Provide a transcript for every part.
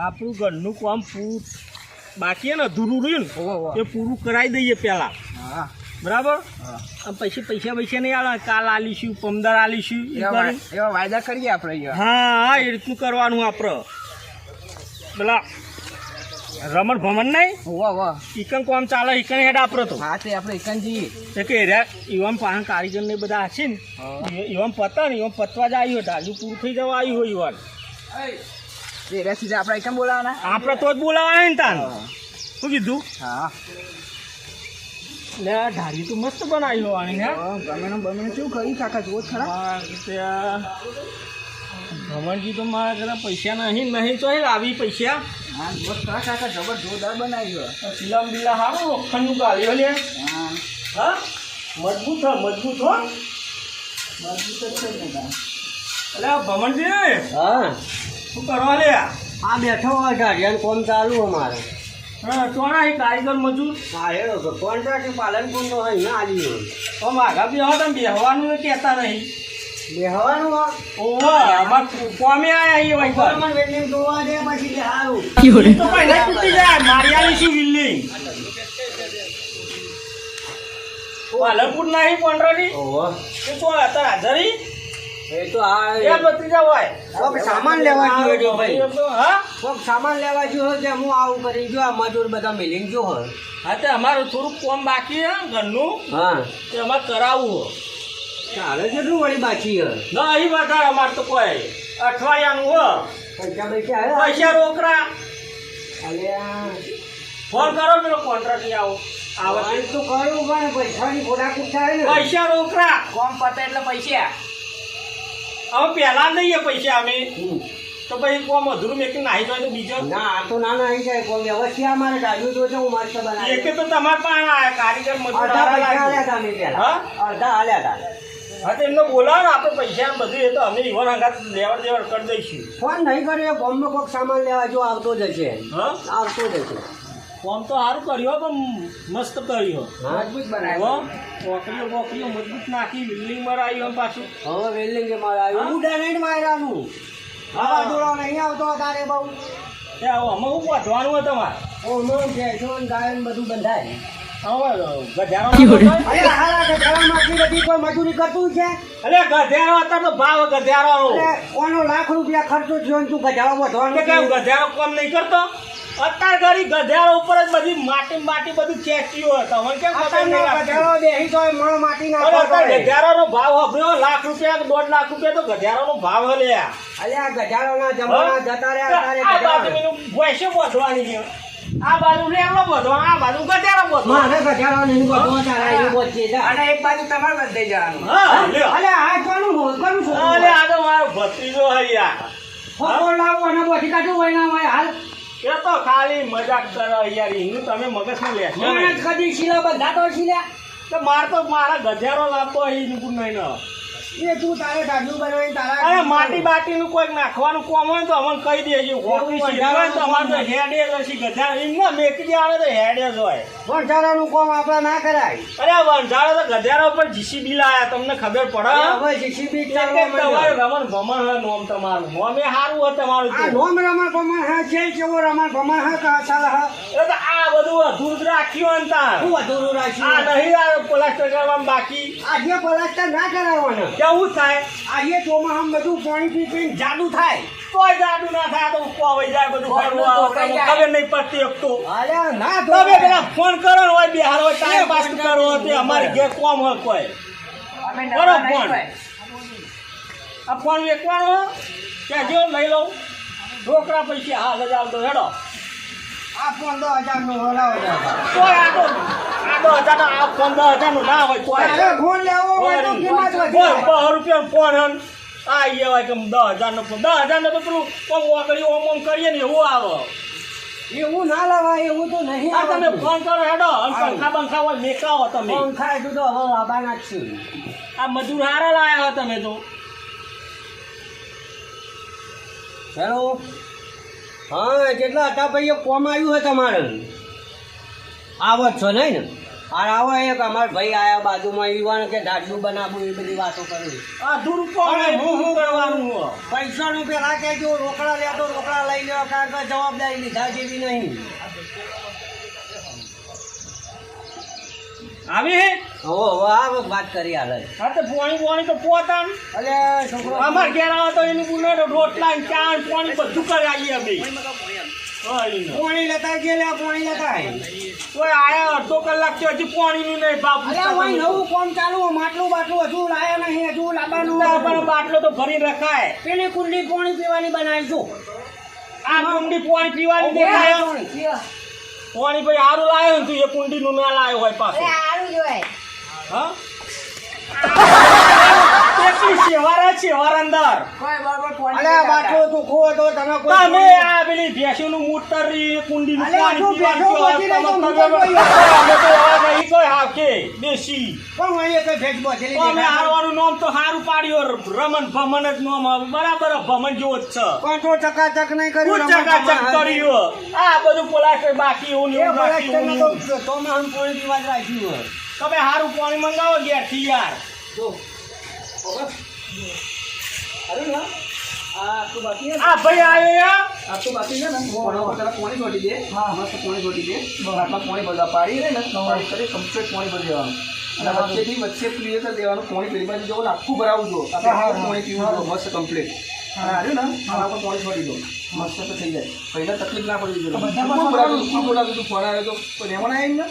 આપણું ઘરનું કામ બાકી ને અધૂરું રહ્યું ને એ પૂરું કરાવી દઈએ પહેલાં. હા બરાબર. પછી પૈસા નહીં આવે, કાલ આલીશું, પમદાર આલીશું, એવા વાયદા કરીએ આપણે. હા એ રીતનું કરવાનું આપણે. પેલા રમણ ભમણ નહીં ઈકન કોમ ચાલે, ઈકન હેડ આપડે તો. હા તે આપણે ઈકન જઈએ કે ઈવન પાહન કારીગર ને બધા હશે ને, ઈવન પતા ને ઈવન પતવા જ આવ્યું હતું, હજુ પૂરું થઈ જવા આવ્યું હોય ઈવન. આપણે ઈકન બોલાવાના, આપણે તો જ બોલાવાના ને તાન. શું કીધું? હા લે ઢારી તો મસ્ત બનાવી હોવાની. હે ગમે કેવું કર્યું કાકા, જુઓ ખરા. ભમણજી તો મારા ઘરે પૈસા નહીં તો આવી પૈસા. હા જુઓ ખરા કાકા, જબર જોરદાર બનાવ્યો. સિલામ બિલા હારું લોખંડનું ગાળ્યો લે. હા મજબૂત હો, મજબૂત જ છે ને. એટલે ભમણજી હા શું કરવા લે? આ બેઠો હોય ગાડિયાનું કોમ ચાલુ અમારે. હા ચોણા એ કારીગર મજૂર. હા એ કોન્ટ્રાક્ટ પાલનપુરનો હોય ને આલી હોય. તો માગા બેહો તમે બેહવાનું કહેતા નહીં. બેહવાનું ઓવા અમાર કોમે આયા એ ભાઈ મને વેલ્ડિંગ જોવા દે પછી સારું. તો પહેલા તૂટી જાય, મારી આલી શું બિલ્ડિંગ પાલનપુર નહીં કોન્ટ્રાક્ટ. ઓહો એ તો અત્યારે હાજરી એ તો આ એ બત્રીજા હોય. કોક સામાન લેવા ગયો ભાઈ. હા કોક સામાન લેવા ગયો છે, હું આવું કરી જો આ મજૂર બધા મિલિંગ જો હોય. હા તે અમારું થોડુંક કોમ બાકી હે ઘરનું, હા તે અમારે કરાવવું. ચાલે કેટલું વળી બાકી હે? નહીં વધારે અમારે તો કોઈ અઠવાડિયાનું હો. પૈસા પૈસા રોકડા અલ્યા ફોન કરો પેલો કોન્ટ્રાક્ટ આવો આવે તો કરું પણ પૈસાની ખોડાકૂટ થાય ને. પૈસા રોકડા કોમ પતે એટલે પૈસા. હવે પહેલા દઈએ પૈસા અમે તો પછી કોમ અધૂરું મેકી નાહી જાય તો બીજો ના આ તો ના આવી જાય કોઈ વ્યવસ્થિત અમારે ડાળ્યું તો છે હું માસ્ટર બનાવી એક તો તમારે પણ આયા કારીગર મજૂર અડધા હારા પૈસા લાગે. આલ્યા હતા અમે પહેલા. હા? અડધા આલ્યા હતા. હા તો એમને બોલાવો ને આપણે પૈસા બધું એ તો અમે ઈવન હંગાત લેવડ દેવડ કરી દઈશું. ફોન નહીં કર્યો બોમ્બમાં કોઈક સામાન લેવા જો આવતો જ હશે. હા આવતો જ હશે. કોમ તો સારું કર્યો પણ મસ્ત કર્યો. હા મજબૂત બનાવ્યો. પોકરીઓ મજબૂત નાખી બિલ્ડિંગ માં આવ્યું પાછું. હવે વેલ્ડિંગ કે મારે આવ્યું ઉડા નહીં માર્યાનું. આવા દોડા નહીં આવતો તારે બહુ. એ આવો આમાં શું વધવાનું હોય તમારે? ઓમાં ભેંસો ને ગાય ને બધું બંધાય. ગધેરો અરે હારા ગધેડામાં આટલી બધી કોઈ મજૂરી કરતું છે? અરે ગધેરો અત્યારે તો ભાવ ગધેરો અરે કોનો લાખ રૂપિયા ખર્ચો થયો ને તું ગધેડો વધવાનો કે કેમ ગધેરો કોમ નહીં કરતો? અત્યારે ઘડી ગધેરો ઉપર જ બધી માટી બધું ખેંચ્યું હોય. તમને કેમ ખબર નહીં અત્યારનો રાખતી? ગધેડો બેહી તોય મણ માટી અરે નાખવો અત્યારે પડે. ગધેરાનો ભાવ હભર્યો, લાખ રૂપિયા કે 1.5 લાખ રૂપિયા તો ગધેરાનો ભાવ હે લ્યા. અરે આ ગધેડાના જમાના જતા રહ્યા તારે આ બાજુ ગધેડો. એનું ભેંસો બોધવાની છે, આ બાજુ રેલો બોધવાનો, આ બાજુ ગધેરો બોધવાનો. મારે ગધેડો નહીં બધો તારા એવું બોલશે જા. અને એક બાજુ તમારે બંધાઈ જવાનું. હા લ્યો. અલે આ કોનું મોકલું છું? અરે આ તો મારો ભત્રીજો હે યાર. ફોન લાવો અને બોધી કાઢું હોય ના હોય હાલ. એ તો ખાલી મજાક કરો યાર, એનું તમે મગજમાં લેશો મને નહીં. કદી શીલા બંધાતો શીલા. તો મારા ગધેરો લાવતો હોય એનું નહીં ન. એ તું તારે ડાડલું બનાવી તારા અરે માટી બાટીનું કોઈક નાખવાનું કોમ હોય તો અમને કહી દેજો. ખોટી સીધા હોય તો અમારે તો હેડે જ હશે ગધેરો. એમને મેકી દેવાનો તો હેડે જ હોય. વંઠારાનું કામ આપણે ના કરાય. અરે વંજાળો તો ગધેરો ઉપર જીસીબી લાયા, તમને ખબર પડે? હવે જીસીબી એક ચાલવા એક તમારું માંડ્યો. રમણ ભમણ હે નોમ તમારું. નોમ એ સારું હોય તમારું આ તો. નોમ રમણ ભમણ હે છે કેવો રમણ ભમણ હે કા ચાલ હે. એ તો આ બધું અધૂરું જ રાખ્યું ને તાર. હું અધૂરું આ રાખ્યું. નહીં આ પ્લાસ્ટર કરવાનું બાકી. આજે પ્લાસ્ટર ના કરાવવાનું. કેવું થાય? આજે ચોમાસામાં બધું પાણી પી પીને જાદુ થાય. કોઈ જાડુ ના થાય તો કોવાઈ જાય બધું ફરવું આવે. તમને ખબર નહીં પડતી એક તો. અરે ના તમે પેલા ફોન કરો ને હોય બિહાર હોય ટાઈમ પાસ કરો હોય તે અમારી ઘેર કોમ હોય કોઈ. અમે કરો નવા નહીં ફોન. હોય. આ ફોન વેચવાનો કે જો લઈ લઉં રોકડા પૈસા હા લઈ આવતો હેડો. આ 15,000 નો હલાવો કોઈ આટો 10,000 આ ફોન 10,000 નો ના હોય કોઈ. અરે ફોન લેવો હોય તો કિંમત વધી કોઈ જાય. 100 રૂપિયાનો ફોન હન આ એ હોય કે 10,000 નો ફોન. 10,000 નો તો પેલું ઓમ વાકડી ઓમ કરીએ ને એવું આવે. એવું ના લવાય એવું તો નહીં. આ તમે ફોન કરો હેડો અને પંખા બંખા હોય મેકાવો તમે. પંખા એટલું તો હવે લાવવાના જ છે. આ મજૂર હારા લાયા હો તમે તો. હેલો હા કેટલા હતા ભાઈ કોમ આવ્યું હે તમારે આવત છો નહીં ને અને આવો એક અમાર ભાઈ આયા બાજુમાં ઈવાન કે દાઢિયું બનાવવું એ બધી વાતો કરી આ દુરુપયોગ હું કરવાનું હો? પૈસાનું પેલા કહેજો રોકડા લેતો રોકડા લઈ લેવા કારણ કે જવાબદારી લીધા જેવી નહીં આવી હે? હવે આ વાત કરી હાલ હા તો પોણી તો પોતાન અલે છોકરો અમાર ઘેર આવે તો એની બુને રોટલા ને ચા ને પાણી બધું કરી આવીએ અમે હા, ઈ ને. પાણી લેતા ગયેલા પાણી લેતા કોઈ આયા અડધો કલાક થી હજી પાણીનું નહીં બાપ અરે ભાઈ નવું કામ ચાલુ માટલું બાટલું હજુ લાયા નહીં હજુ લાવવાનું પણ બાટલો તો ભરી રખાય પેલી કુંડી પાણી પીવાની બનાવીશું આ કુંડી પાણી પીવાની દેખાય પાણી ભાઈ સારું લાવ્યો ને તું એ કુંડી નું ના લાવ્યો હોય પાછું હા કેટલી શેવાર અંદર કોઈ બરોબર ફોન અલે આ બાટલો તું ખો તો તમે કોઈ તમે આ પેલી ભેંસોનું મૂતર રી કુંડીનું અલે આ પાણી તું ભેંસો પીવાનું બચી રહી તો અમે તો એવા નહીં કોઈ હાકે દેશી પણ હું એ કઈ ભેજ બોધેલી તો અમે હારવાનું નામ તો સારું પાડ્યું રમણ ભમણ જ નામ આવે. બરાબર ભમણ જેવો જ છે પણ તો ચકાચક નહીં કર્યું હું ચકાચક કર્યું આ બધું પોલાસ્ટર બાકી એવું ને એવું બાકી એવું ને એવું. તો મેં હમ પાણી પીવા જ રાખ્યું તમે સારું પાણી મંગાવો ઘેરથી યાર આ ભાઈ આવ્યો યાર આ તો બાકી છે ને પેલા પાણી છોડી દે હા મસ્ત પાણી છોડી દે હાથમાં પાણી બધા પાડી દે ને પાણી કરી કમ્પ્લીટ પાણી ભરી દેવાનું અને વચ્ચે ક્લિયર કરી દેવાનું પાણી પેલી બાજુ જવું આખું ભરાવું જો આપણે પાણી પીવું મસ્ત કમ્પ્લીટ હાર્યું ને આના પર પાણી છોડી દો મસ્ત તો થઈ જાય પહેલા તકલીફ ના પડવી જોઈએ બોલાવ્યું તું ફોન આવ્યો તો કોઈ મહેમાન આવી ને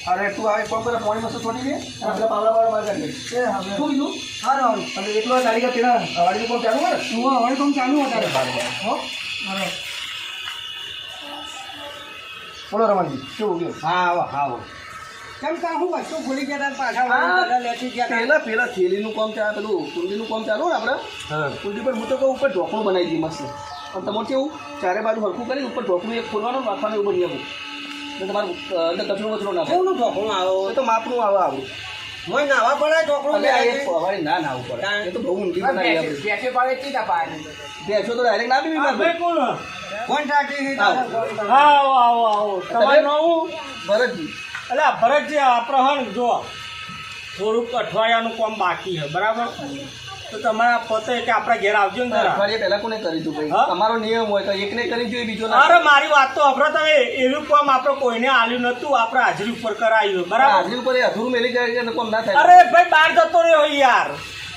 અરે તું આવે કોણ કરે પાણી મસ્ત છોડી દે અને પેલા પાવડા બહાર કાઢી દે શું કીધું સારું અને એટલો તારીખ પેલા વાડીનું કામ ચાલુ હોય ને વાડી કામ ચાલુ હોય હો બોલો રમણજી કેવું ગયું હા આવો કેમ કા હું વસ્તુ ભૂલી ગયા પાછા વાળા લેતી ગયા પેલા થેલીનું કામ ચાલે પેલું કુંડીનું કામ ચાલુ ને આપણે કુંડી પર હું તો કહું ઉપર ઢોકણું બનાવી દઈએ મસ્ત પણ તમારે કેવું ચારે બાજુ હરખું કરી ઉપર ઢોકણું એક ખોલવાનું રાખવાનું એવું બની આવું એટલે તમારું અંદર કચરો વચરો ના કેવું ઢોકણું આવો એ તો માપનું આવે આવું મને નાવા પડે ઢોકણું એટલે આ એક હવારી ના નાવું પડે એ તો બહુ ઊંધી બનાવી આપણે ભેંસો તો ડાયરેક્ટ ના પીવી આ ભાઈ કોણ કોણ ટાટી આવો આવો આવો તમારું નામ ભરતજી એટલે આ ભરતજી આપણે હણ જો થોડુંક અઠવાડિયાનું કામ બાકી છે બરાબર તો તમારા પતે કે આપણા ઘેર આવજો ને જરા. અઠવાડિયે પહેલા કોને કરી તું ભાઈ હા? તમારો નિયમ હોય તો એકને કરી જોઈએ બીજો ના અરે મારી વાત તો અભરો તમે એવું કામ આપણે કોઈને આલ્યું નતું આપણે હાજરી ઉપર કરાયું બરાબર હાજરી ઉપર એ અધૂરું મેલી જાય એટલે કોમ ના થાય અરે ભાઈ બહાર જતો રહ્યો યાર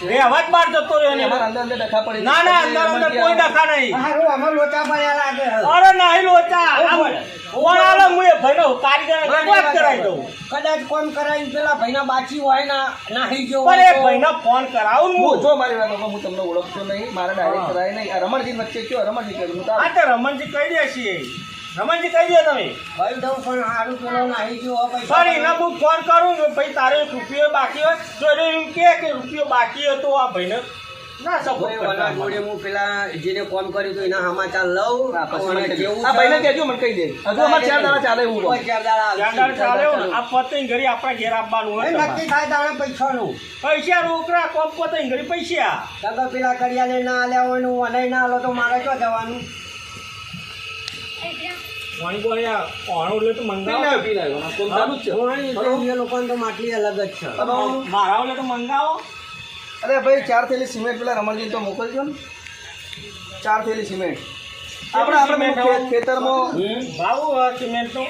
રહેવા જ બહાર જતો રહ્યો ને. અમારા અંદર ડખા પડી ના ના અંદર કોઈ ડખા નહીં હારું અમાર લોચા પડ્યા લાગે અરે નહીં લોચા કોણ આલે હું એ ભાઈનો કારીગર વાત કરાવી દઉં કદાચ કોમ કરાવી પેલા ભાઈના બાચી હોય ના નાહી ગયો પણ એ ભાઈનો ફોન કરાવું ને હું હું જો મારી વાત હું તમને ઓળખતો નહીં મારા ડાયરેક્ટ કરાય નહીં આ રમણજી વચ્ચે કયો રમણજી કર્યું હું હા તો રમણજી કહી દે છીએ રમણજી કહી દે તમે ભાઈ દઉં પણ હારું પેલો નાહી ગયો હોય પૈસા પણ એના હું ફોન કરું ને ભાઈ તારે એક રૂપિયો બાકી હોય જો એને એમ કે રૂપિયો બાકી હોય તો આ ભાઈને ના સપોર્ટ ઓલા કરતા જોડે હું પેલા જેને કોમ કર્યું હતું એના સમાચાર લઉં આ પછી મને અને કહેજો. જેવું આ ભાઈને કહેજો મને કહી દે હજુ અમારે 4 દાડા ચાલે એવું કોઈ ચાર દાડા ચાંદાર ચાલે ને આ પતે ઘડી આપણા ઘેર આપવાનું હોય ભાઈ તમારે. નક્કી થાય તારે પૈસાનું પૈસા રોકડા કોમ પતે ઘડી પૈસા કાકા પેલા કરિયાને ના આલ્યા હોય ને હું અને ના આલો તો મારે ક્યાં જવાનું પાણી બોણી આ પાણું એટલે તો મંગાવો પી લાવ્યો કોમ ચાલુ જ છે હું એ લોકોને તો માટલી અલગ જ છે મારા એટલે તો મંગાવો અરે ભાઈ 4 થેલી સિમેન્ટ પેલા રમણજી તો મોકલજો ને 4 થેલી સિમેન્ટ આપણે ખેતરમાં ભાવ સિમેન્ટ નો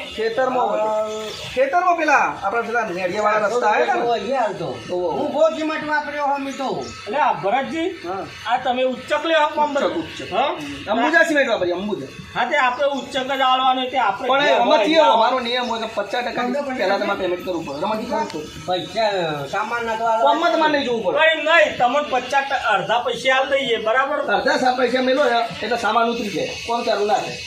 ખેતરમાં પેલા આપણા પેલા નેડિયાવાળા રસ્તા આવ્યા ને હજી હાલતો હું બહુ કિંમત વાપર્યો હો મી તો એટલે આ ભરતજી હા આ તમે ઉચ્ચક લેવા કોમ બધું ઉચ્ચક. હા અંબુજા સિમેન્ટ વાપરીએ અંબુજા હા તે આપણે ઉચ્ચક જ આવવાનું તે આપણે પણ જે હોય એમાંથી ના અમારો નિયમ હોય કે 50% પહેલા તમારે પેમેન્ટ કરવું પડે રમણજી કરવું પડે પૈસા સામાન ના તો આલો કોમમાં તમારે નહીં જોવું પડે પણ નહીં તમને 50% અડધા પૈસા આલ દઈએ બરાબર અડધા પૈસા મેલો ને એટલે સામાન ઉતરી જાય કોણ ચાલુ ના થાય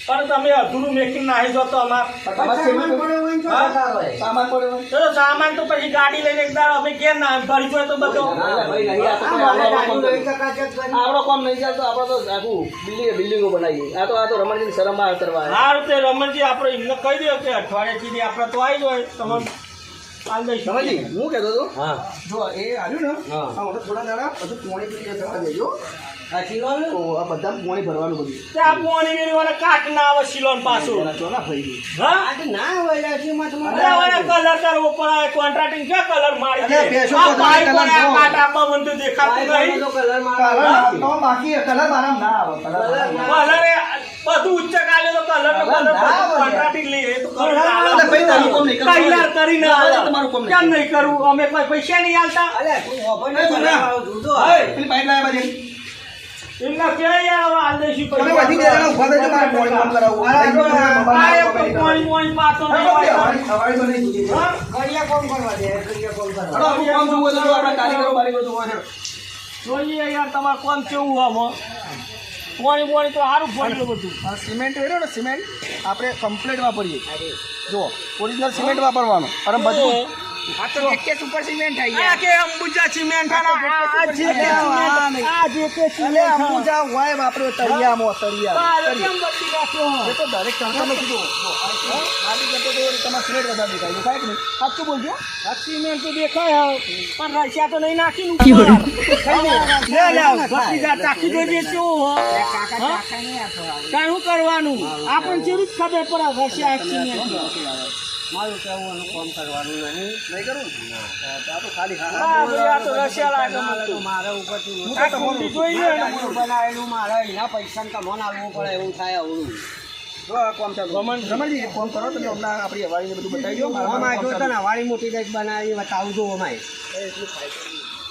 પણ તમે અધૂરું મેકિંગ નાહી જો તો અમાર તમારે સામાન સિમેન્ટ પડ્યો હોય ને તો હા? જતા હોય. સામાન પડ્યો હોય. તો સામાન તો પછી ગાડી લઈને એક દાડો અમે ઘેર ના ભરી જોઈએ તો બધો ના, ભાઈ, નહીં, આ તો આ કોઈ મારે આપણો ગાડી કોમ લઈ ચકાચક કરી. આપણો કામ નહીં ચાલતો આપણે તો આખું બિલ્ડિંગો બનાવીએ આ તો રમણજીની શરમમાં કરવા આવ્યા. સારું તે રમણજી આપણે એમને કહી દો કે અઠવાડિયે સુધી આપણે તો આવી જાય તમને આલ દઈશું રમણજી હું કહેતો હતો હા જો એ આવ્યું ને હા. આ મોટા થોડા દાડા હજુ પોણી પી જવા દેજો આ ચીલો ને? તો આ બધા પોણી ભરવાનું બધું ત્યાં પોણી વેરી વાળા કાટ ના આવે સિલોન પાછું એના તો ના થઈ ગયું હા આ તો ના હોય રાશીમાં તમારે. અરે હવે કલર કરવો પડે કોન્ટ્રાક્ટિંગ ક્યાં કલર મારી અરે, દે? બેસો આ તો પાઇપ કલર અને આ જો. કાટ આપવા મને તો દેખાતું નહીં. કલર કલર તો બાકી કલર મારામાં ના આવે કલર કલર એ બધું ઉચ્ચ કાલે તો કલર નો કલર કલર ના આવે. કોન્ટ્રાક્ટિંગ લઈએ તો કલર કલર આલે. એટલે ભાઈ તારું કોમ નહીં કરવું. તૈયાર કરીને ના, આલે. તમારું કોમ નહીં કેમ નહીં કરવું? અમે કોઈ પૈસા નહીં આલતા. અલે તું ખબર એ નહીં ભૂરા. કલર જુદો ઓય, પેલી પાઇપ લાવ્યા બાજુ. એમના ક્યાં યાર હવે આલ દઈશું તમે પૈસા. બધી જગ્યાએ ઉભા થઈને મારે પોણી બંધ કરાવવું. અરે, લઈ જાઓ, આ બાબા, આ એક બાબા, તો પોણી પોણી પાતો હા, નહીં હોય. હવાઈ હવાઈ તો નહીં જોઈએ. હા? કડિયા કોમ કરવા દે કડિયા કોમ હલો, કરવા આપણું કામ જોવું હોય તો જો આપણા કારીગરો બારીગરો જોવા છે. જોઈએ યાર તમારે કોમ કેવું આમાં પોણી પોણી તો સારું પડ્યું બધું. આ સિમેન્ટ રહ્યો ને સિમેન્ટ આપણે કમ્પ્લીટ વાપરીએ જો ઓરિજિનલ સિમેન્ટ વાપરવાનું અને બધું આ તો પેકેજ ઉપર સિમેન્ટ આવી આ કે અંબુજા સિમેન્ટ આ જે કે સિમેન્ટ આ જે કે એટલે સિમેન્ટ અંબુજા હોય વાપર્યો તળિયામાં તળિયા આ કેમ બદલી નાખ્યો? એ તો દરેક તણખામાં કીધું આની કરતો તો તમારે સિમેન્ટ વધારે દેખાય દેખાય કે નહીં સાચું બોલજો આ સિમેન્ટ તો દેખાય પણ રશિયા તો નહીં નાખીને લે લે બદલી જા ચાખી જોજે કેવું હો કાકા કાકા નહીં આપો કાંઈ શું કરવાનું આપણને જરૂર જ ખબર પડે રશિયા સિમેન્ટ મારું કેવું એનું કામ કરવાનું નહીં નહીં કરું આ તો ખાલી હા હા ભાઈ આ તો રશિયા લાગે મને તો. મારે ઉપરથી આ કુંડી જોઈએ ને. બનાવેલું મારે એના પૈસા કમોન આવવું પડે એવું થાય અવળું જો આ કામ ચાલુ રમણજી એક કામ કરો તમે હમણાં આપણી હવાડીને બધું બતાવી દો અમારે જો તને વાળી મોટી દેખ બનાવી બતાવજો અમારે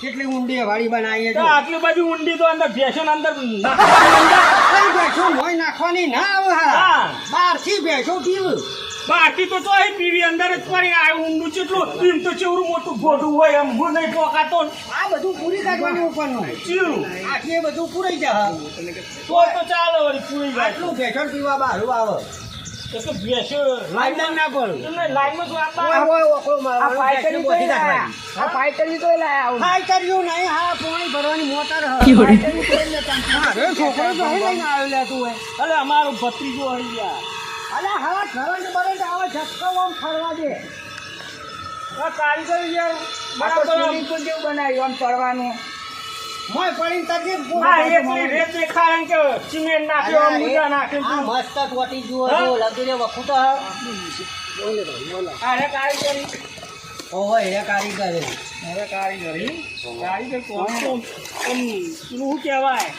કેટલી ઊંડી વાળી બનાવીએ તો જો આટલી બધી ઊંડી તો અંદર ભેંસોને અંદર નાખવાની અંદર. કઈ ભેંસો મોય નાખવાની ના આવે હા. હા બહારથી ભેંસો પીવું બાકી તો તો અહીં પીવી અંદર જ પડી આ ઊંડું કેટલું એમ તો ચેવડું મોટું ગોઢું હોય એમ હું નહીં પોકાતો ને. આ બધું પૂરી કાઢવાની ઉપરનું ચીરું. આથી એ બધું પૂરાઈ જાય તો ચાલે વળી પૂરી જાય. આટલું ભેંસો પીવા બહારું આવે એ તો ભેંસો લાઈન ના પડે એમને લાઈનમાં તો આપવા આ હોય ઓકળો મારવાનો, આ પાઇકરી ભેંસો ગોઠી તો નાખવાની. આ પાઇકરી તો લાયા આવું. પાઇકરીઓ નહીં, હા પાણી ભરવાની મોટર હ. પાઇકરી તો એટલે મારે છોકરો તો અહીં લઈને આવ્યો લે તું એ. અરે અમારો ભત્રીજો હઈ ગયા. અલે હા કરંટ બરંટ આવે ઝટકો આમ ફરવા દે. આ કારીગર યાર આ તો બરાબર swimming pool જેવું બનાવ્યું આમ ચડવાનું. મોય પડીને તરજે ના એકલી રેત દેખાય એમ કે સિમેન્ટ નાખ્યો આમ મુજા નાખ્યો આ મસ્ત ટોટી જુઓ હા? જો લગી રે વખુટ અરે કારીગરી ઓય એ કારીગર અરે કારીગરી કારીગર કોણ તો શું કહેવાય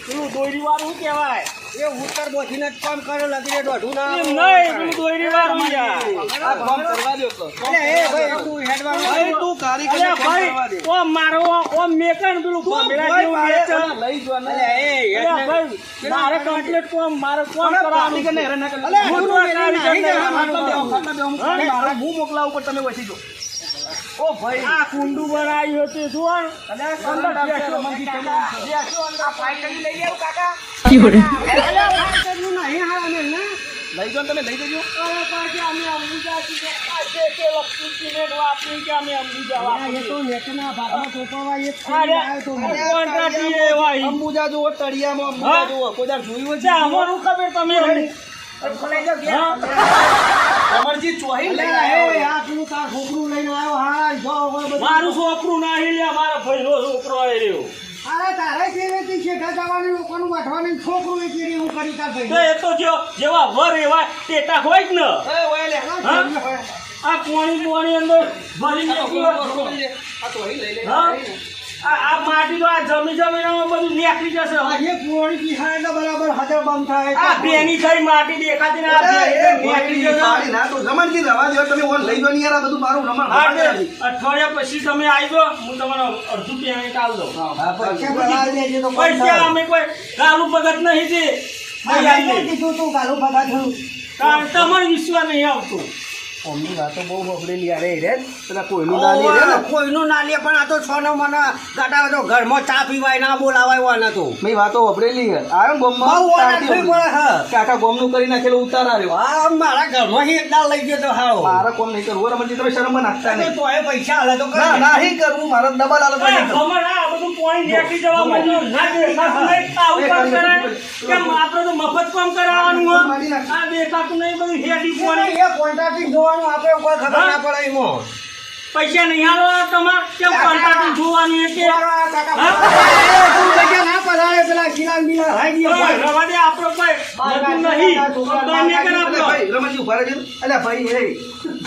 પેલું દોરી વાળું શું કહેવાય એ ઉત્તર બોધીને જ કામ કરે લગી રે દોઢું ના એમ નહીં પેલું દોરી વાળું યાર. આ કામ કરવા દો તો અલે એ ભાઈ તું હેડવાનું ભાઈ તું કારીગરને અરે કામ કરવા દે ભાઈ ઓ મારો ઓ મેકન પેલું ભમેડા જેવું વેચે. લઈ જો ને અલે એ અરે ભાઈ મારે કમ્પ્લીટ કોમ મારે કોમ કરવાનું. કારીગરને હેરાન ના કરો. અલે હું તો કારીગરને હેરાન કરું. મારા હું મોકલાવું પણ તમે વસી જો ઓ ભાઈ આ કુંડું બનાવ્યું હતું શું અલે અંદર બેસો બેસો અંદર પાઇકરી લઈ આવું કાકા. અલે કારીગરનું નહીં હા અમે ના લઈ જો ને તમે લઈ જજો અરે પાછી અમે અંબુજા સિમેન્ટ આ જે તે લક્ષી સિમેન્ટ વાપરી કે અમે અંબુજા એ વાપરી. તો નેટના ભાગમાં ચોપવા એક અરે આવ્યો તો કોન્ટ્રાક્ટી એવા ઈ. અંબુજા જુઓ તળિયામાં અંબુજા હા? જુઓ કોઈ દાડ જોયું છે અમારું ખબર તમે હા? અમરજી ચોહી અલે લઈ એ આ તું તાર છોકરું લઈને આવ્યો હા જો હવે બધું મારું છોકરું નહીં લ્યા મારા ભાઈનો છોકરો આવી રહ્યો. અરે તારે કેવી શેઠા જવાનું લોકોનું વાઢવાનું છોકરું એ કેરી હું કરી તાર તો ભાઈ એ તો જેવા વર એવા ટેટા હોય જ ને. એ ઓય લે હા? આ પોણી અંદર ભરી નાખ્યું. આ ચોહી લઈ લે હા? આ માટી તો આ જમી જમીનમાં બધું નીકળી જશે. આજે પોણી પીહાય તો બરાબર હાજર બંધ થાય આ બેની થઈ માટી દેખાતી ને આ બેની નીકળી જશે. ના તો રમણજી રવા દો તમે ઓન લઈ જો ને યાર આ બધું મારું રમણ હા, રમાડે તે નથી. અઠવાડિયા પછી તમે આવી જાઓ હું તમારો અડધું પેમેન્ટ આલ દઉં. હા પૈસા બનાવી દેજે તો કોઈ પૈસા અમે કોઈ ગાલું ભગત નહીં છે નહીં આલીએ. કીધું તું ગાલું ભગા થયું કારણ તમારો વિશ્વાસ નહીં આવતો. અમની વાતો બહુ બગડેલી યાર એ રે પેલા કોઈનું ના લે રે ને કોઈનું ના લે પણ આ તો છોનો મને ગાડા તો ઘરમાં ચા પીવાય ના બોલાવાય વાના તો મેં વાતો વપરેલી છે આયો ગોમમાં બહુ ઓળખવી પડે હા કાકા ગોમનું કરી નાખેલું ઉતાર આવ્યો આ મારા ઘરમાં એક દાળ લઈ ગયો તો હારો મારા કોમ નહીં કરવું રમણજી તમે શરમ નાખતા તો નહીં તોય પૈસા હાલે તો ના કરે નહીં કરવું મારા ડબલ આલો તો નહીં કરવું. ખબર આ બધું પોઈન્ટ નીકળી જવા માંડ્યું. ના દેખાતું નહીં આવું કામ કરાય. કેમ આપણે તો મફત કામ કરાવવાનું હોય. આ દેખાતું નહીં બધું હેડી પોણી. એ કોન્ટ્રાક્ટિંગ જોવાનું આપણે કોઈ ખબર ના પડે એમાં પૈસા નહીં હાલવાના તમારે કેમ કોન્ટ્રાક્ટ જોવાનું એ કે હા? તું પૈસા ના પધારે પેલા શિલાંગ બિલાંગ હાઈ ગયો ઓય, રવા દે, આપણો કોઈ મજૂર નહીં તો તમે કર આપણો. ભાઈ રમણજી ઉભા રહેજો. અલ્યા ભાઈ એ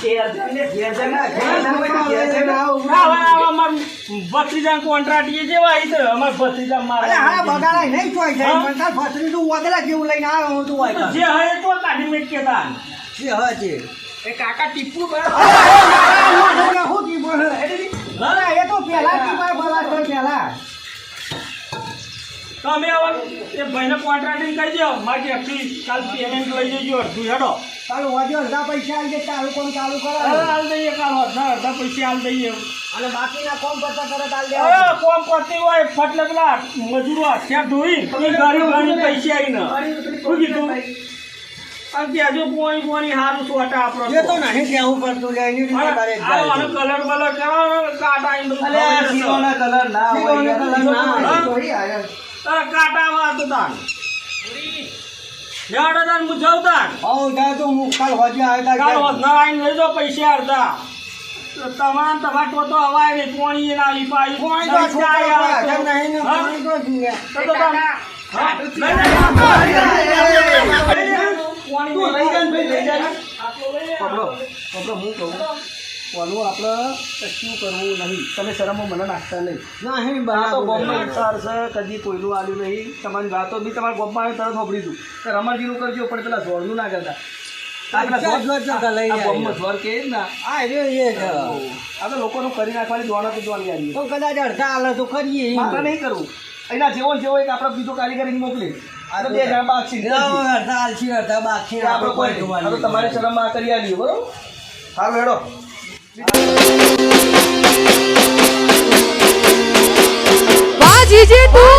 ઘેર જા ને, ઘેર જા ને. આવા અમારું ભત્રીજાનું કોન્ટ્રાક્ટ એ જેવા અહીં તો અમારે ભત્રીજા અરે હા મારે બગાડા નહીં ચોઈ હા? જાય પણ તાર ફસરી તું વગેરે જેવું લઈને આવ્યો હું તું હોય જે હોય એ તો કાઢી મેં કેતા જે હવે છે એ કાકા ટીપુ હું કી બોલ અરે એ તો પેલા કી બોલા તો પેલા તમે હવે એ ભાઈને કોન્ટ્રાક્ટિંગ કહી દો મારી ટેક્સી કાલ પેમેન્ટ લઈ જજો અડધું હેડો ચાલુ વધ્યો અડધા પૈસા આવી જાય ચાલુ કોણ ચાલુ હવે કરે હાલ દઈએ કાલ અડધા પૈસા હાલ દઈએ અને બાકીના કોમ કરતા કરે ચાલ દે હવે કોમ કરતી હોય ફટલે પેલા મજૂરો હાથિયા ધોઈ એ ગાડી ગાડી પૈસા આવીને શું કીધું અને કહેજો પોણી હારું સોટા આપણો એ તો નહીં કેવું પડતું લે એની રીતે કરે આનો કલર બલર કરાવો કાંટા આવીને બધું અલ્યા ખવાઈ જશે. શીરોના કલર ના હોય કાંટામાં હતું તાન યાર તાન હું જાઉં તાન હઉ જા તો હું કાલ વધ્યો આવ્યા કાલ વધના આવીને લઈ જાઓ પૈસા અડધા તમારા ટોટો હવાય નહીં પોણી ના આવી પાઈ કોણ તો છોકરા પાસે નહીં ને કોણ તો જીવે તો તાન હા લઈ જા તું લઈ જા ને ભાઈ, લઈ જા ને. આટલો લઈ પકડો પકડો હું કહું કોનું આપણે કશું કરવું નહીં. તમે શરમમાં મને નાખતા નહીં. નહીં આ તો બરાબર ગોમનો વિચાર છે, કદી કોઈનું આવ્યું નહીં. તમારી વાતો બી તમારા ગોમમાં આવે તરત સાંભળી દઉં કે રમણજીનું કરજો પણ પેલા ઝોરનું ના કરતા. આપણા ઝોર ઝોર લઈ આ જાય. ગોમમાં ઝોર કહે જ ના. આ એ છે આ તો લોકોનું કરી નાખવાની દોણા તો જોવાની આવી. તો કદાચ અડધા હાલે તો કરીએ મારે નહીં કરવું. એના જેવો ને જેવો એક આપણે બીજો કારીગર મોકલી આ બે જણા બાકી છે. અડધા હાલશી અડધા બાકી આપણે કોઈ નહીં. આ તો તમારે શરમમાં કરી આવીએ બરોબર. હાલો હેડો. વાહ જીજે તું